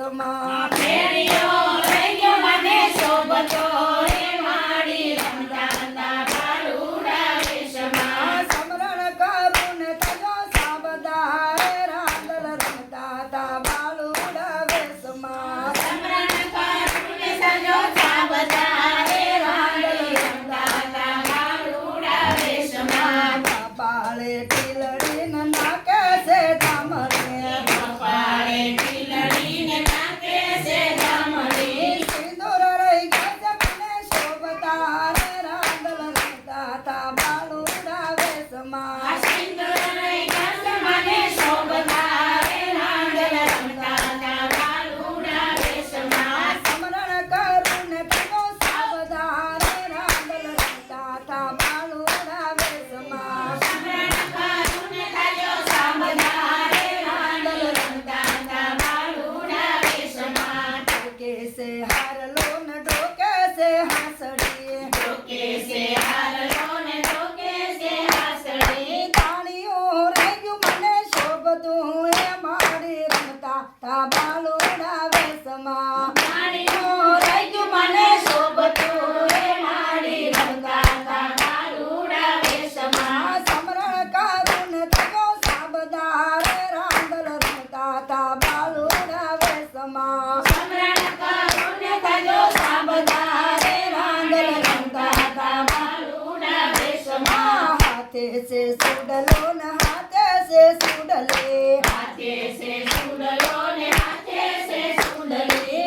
વેશમાં ફેરિયો લઈ ગયો મને શોભતો હે માડી રમતા હતા બાલુડા વેશમાં સમરણ કરું ને તજો સાબદારે રાંદલ રમતા હતા બાલુડા વેશમાં સમરણ કરું ને તજો સાબદારે રાંદલ રમતા હતા બાલુડા વેશમાં કપાળે ટીલડીને નાકે છે ધામણે કપાળે ટીલડીને નાકે છે ધામણી સિંદૂર રહી ગયા છે મને શોભતા રે રાંદલ રમતા હતા બાલુડા વેશમાં સિંદૂર રહી ગયા છે મને શોભતા રે રાંદલ રમતા હતા બાલુડા વેશમાં સમરણ કરું ને તજો સાબદારે રાંદલ રમતા હતા બાલુડા વેશમાં સમરણ કરું ને તજો સાબદારે રાંદલ રમતા હતા બાલુડા વેશમાં કે છે હારલો ને ડોકે છે હાસડી ડોકે છે હારલો ને ડોકે છે હાસડી તાળીઓ રહી ગયું મને શોભતું એ માડી રમતા તા બાલુડા વેશમાં માડીઓ રહી ગયું મને શોભતું હે માડી રમતા હતા બાલુડા વેશમાં સમરણ કરું ને તજો સાબદારે રાંદલ રમતા તા બાલુડા વેશમાં સમરણ કરું ને તજો સાબદારે રાંદલ રમતા હતા બાલુડા વેશમાં હાથે છે સુડલો ને હાથે છે સુડલે હાથે છે સુડલો ને હાથે છે સુડલી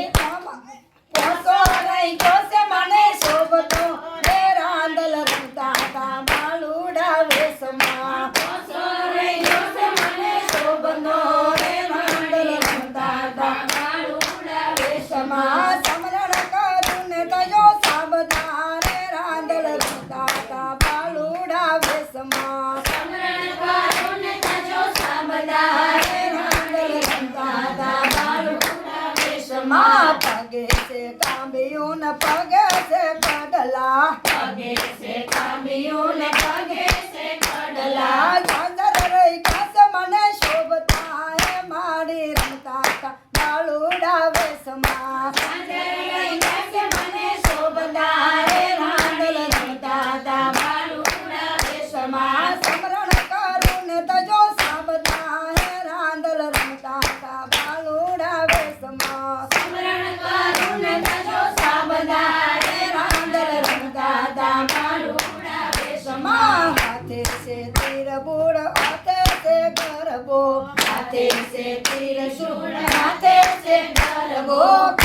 પોસો રહી ગયો છે મને શોભતો રે રાંદલ રમતા હતા બાલુડા વેશમાં પોસો રહી ગયો છે મને શોભતો રે રાંદલ રમતા હતા બાલુડા વેશમાં સમરણ કરું ને તજો સાબદારે રાંદલ રમતા હતા બાલુડા વેશમાં સમરણ કરું ને તજો સાબદારે રાંદલ રમતા હતા બાલુડા વેશમાં પગે છે કાંબીઓ ને પગે છે કડલા પગે છે કાંબીઓ ને પગે છે કડલા ઝાંઝર રહી ગયા છે મને શોભતા હે માડી રમતા હતા બાલુડા વેશમાં સાંજે લઈ ગયા છે મને શોભતા રે રાંદલ રમતા હતા બાલુડા વેશમાં સમરણ કરું ને તજો સાબદા હે રાંદલ રમતા હતા બાલુડા વેશમાં સમરણ કરું ને તજો સાબદા રે રાંદલ રમતા હતા બાલુડા વેશમાં હાથે છે તીર બુડ હાથે છે ગરબો હાથે છે ત્રિશૂળ હાથે છે ગરબો